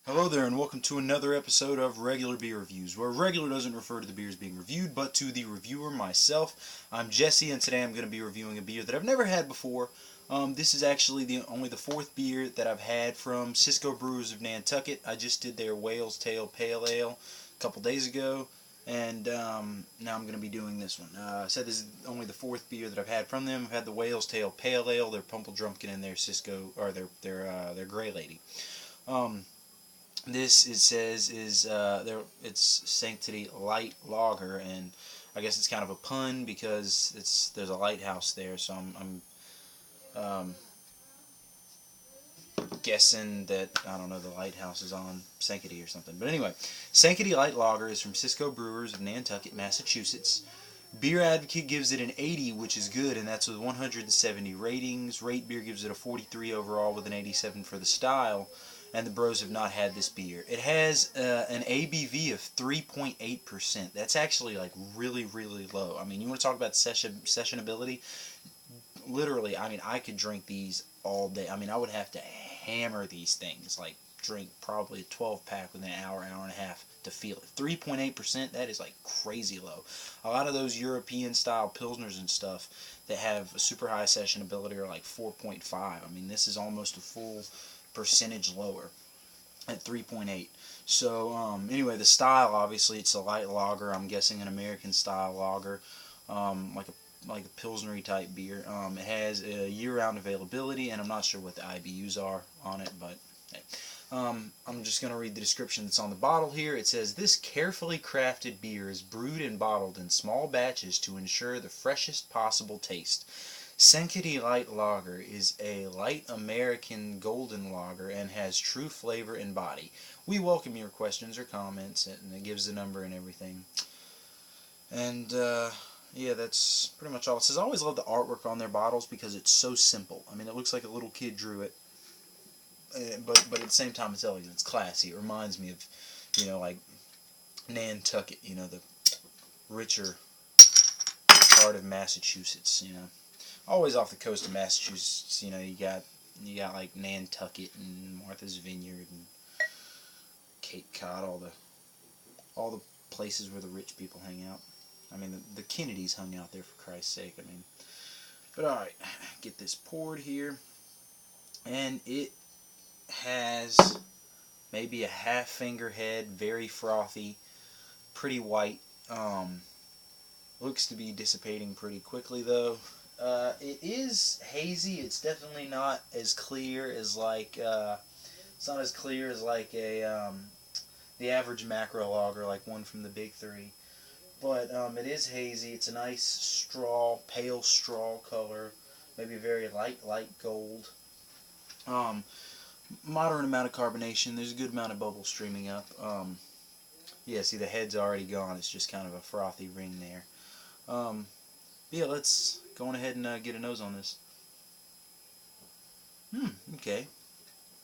Hello there, and welcome to another episode of Regular Beer Reviews, where regular doesn't refer to the beers being reviewed, but to the reviewer, myself. I'm Jesse, and today I'm going to be reviewing a beer that I've never had before. This is actually only the fourth beer that I've had from Cisco Brewers of Nantucket. I just did their Whale's Tail Pale Ale a couple days ago, and now I'm going to be doing this one. I said this is only the fourth beer that I've had from them. I've had the Whale's Tail Pale Ale, their Pumple Drumpkin, and their Cisco, or their Grey Lady. This, it says, is it's Sankaty Light Lager, and I guess it's kind of a pun because there's a lighthouse there, so I'm guessing that, I don't know, the lighthouse is on Sankaty or something. But anyway, Sankaty Light Lager is from Cisco Brewers of Nantucket, Massachusetts. Beer Advocate gives it an 80, which is good, and that's with 170 ratings. Rate Beer gives it a 43 overall with an 87 for the style, and the bros have not had this beer. It has an ABV of 3.8%. That's actually like really, really low. I mean, you want to talk about sessionability? Literally, I mean, I could drink these all day. I mean, I would have to hammer these things, like drink probably a 12-pack within an hour, hour and a half to feel it. 3.8%, that is like crazy low. A lot of those European style Pilsners and stuff that have a super high sessionability are like 4.5. I mean, this is almost a full percentage lower at 3.8. So anyway, the style, obviously it's a light lager. I'm guessing an American style lager, like a Pilsnery type beer. It has a year-round availability, and I'm not sure what the IBUs are on it, but hey. I'm just going to read the description that's on the bottle here. It says, "This carefully crafted beer is brewed and bottled in small batches to ensure the freshest possible taste. Sankaty Light Lager is a light American golden lager and has true flavor and body. We welcome your questions or comments," and it gives the number and everything. And yeah, that's pretty much all it says. I always love the artwork on their bottles because it's so simple. I mean, it looks like a little kid drew it, but at the same time it's elegant, it's classy. It reminds me of, like Nantucket, the richer part of Massachusetts. Always off the coast of Massachusetts, you got like Nantucket and Martha's Vineyard and Cape Cod, all the places where the rich people hang out. I mean, the Kennedys hung out there, for Christ's sake. I mean, but all right, get this poured here, and it has maybe a half finger head, very frothy, pretty white. Looks to be dissipating pretty quickly though. It is hazy. It's definitely not as clear as it's not as clear as like the average macro lager, like one from the big three. But it is hazy. It's a nice straw, pale straw color, maybe very light gold. Moderate amount of carbonation. There's a good amount of bubbles streaming up. Yeah, see, the head's already gone. It's just kind of a frothy ring there. Yeah, let's go on ahead and get a nose on this. Okay.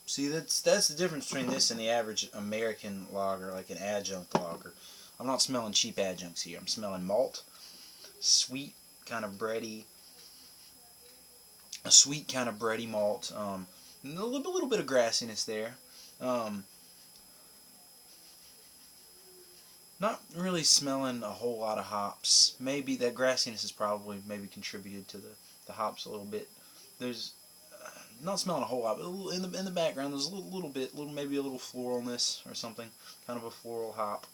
See, that's the difference between this and the average American lager, like an adjunct lager. I'm not smelling cheap adjuncts here. I'm smelling malt, sweet, kind of bready, a sweet kind of bready malt. A little bit of grassiness there. Not really smelling a whole lot of hops. Maybe that grassiness has probably maybe contributed to the hops a little bit. There's not smelling a whole lot, but in the background there's a little bit, maybe a little floralness or something, kind of a floral hop.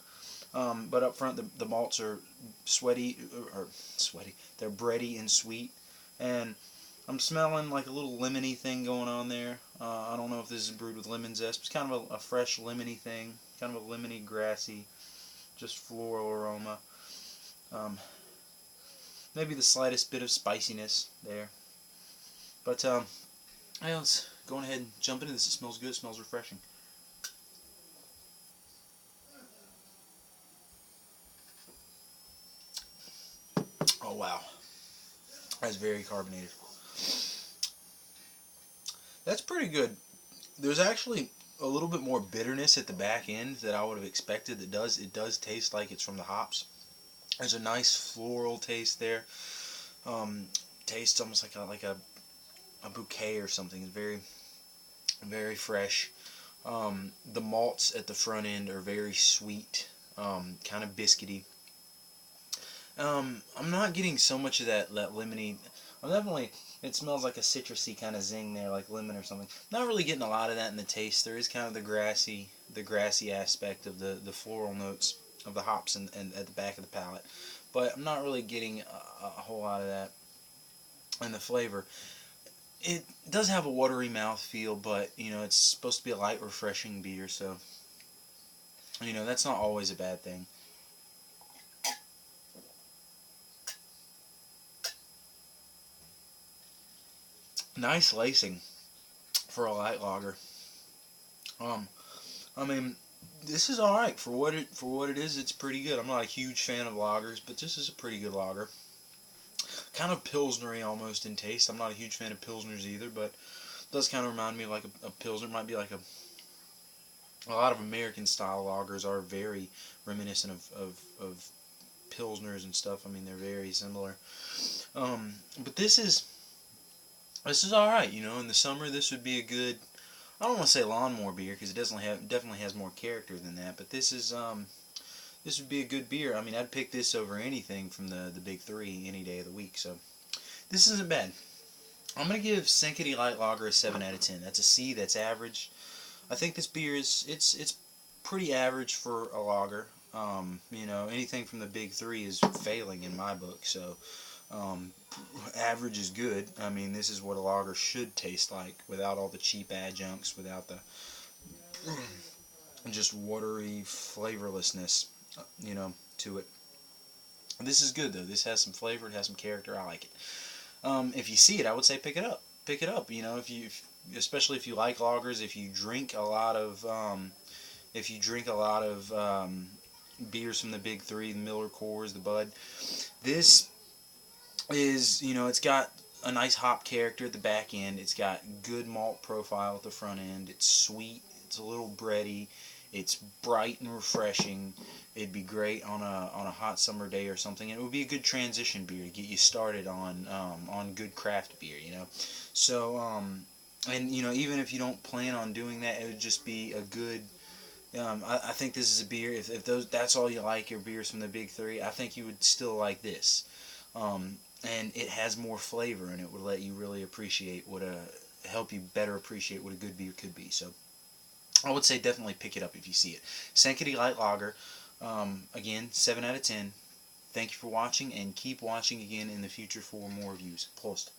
But up front the malts are sweaty. They're bready and sweet, and I'm smelling like a little lemony thing going on there. I don't know if this is brewed with lemon zest, but it's kind of a fresh lemony thing, kind of a lemony, grassy, just floral aroma. Maybe the slightest bit of spiciness there. But yeah, let's go ahead and jump into this. It smells good. It smells refreshing. Oh wow, that's very carbonated. That's pretty good. There's actually a little bit more bitterness at the back end that I would have expected. It does taste like it's from the hops. There's a nice floral taste there. Tastes almost like a bouquet or something. It's very, very fresh. The malts at the front end are very sweet, kind of biscuity. I'm not getting so much of that lemony. I'm definitely, it smells like a citrusy kind of zing there, like lemon or something. Not really getting a lot of that in the taste. There is kind of the grassy aspect of the floral notes of the hops and at the back of the palate. But I'm not really getting a whole lot of that in the flavor. It does have a watery mouth feel, but you know it's supposed to be a light, refreshing beer, so you know that's not always a bad thing. Nice lacing for a light lager. Um, I mean, this is all right for what it is. It's pretty good. I'm not a huge fan of lagers, but this is a pretty good lager. Kind of pilsnery almost in taste. I'm not a huge fan of pilsners either, but it does kind of remind me of like a pilsner. It might be like a lot of American style lagers are very reminiscent of pilsners and stuff. I mean, they're very similar. But this is all right. You know, in the summer, this would be a good. I don't want to say lawnmower beer because it definitely has more character than that. But this would be a good beer. I mean, I'd pick this over anything from the big three any day of the week. So this isn't bad. I'm gonna give Sankaty Light Lager a 7 out of 10. That's a C. That's average. I think this beer is it's pretty average for a lager. You know, anything from the big three is failing in my book. So um, average is good. I mean, this is what a lager should taste like without all the cheap adjuncts, without the just watery flavorlessness, you know, to it. This is good though. This has some flavor. It has some character. I like it. If you see it, I would say pick it up. Pick it up. You know, especially if you like lagers, if you drink a lot of beers from the big three, the Miller Coors, the Bud. This is, you know, it's got a nice hop character at the back end. It's got good malt profile at the front end. It's sweet. It's a little bready. It's bright and refreshing. It'd be great on a hot summer day or something. It would be a good transition beer to get you started on good craft beer. You know, so and you know even if you don't plan on doing that, it would just be a good. I think this is a beer. If that's all you like, your beers from the big three, I think you would still like this. And it has more flavor, and it would let you really appreciate help you better appreciate what a good beer could be. So I would say definitely pick it up if you see it. Sankaty Light Lager, again, 7 out of 10. Thank you for watching, and keep watching again in the future for more reviews. Prost.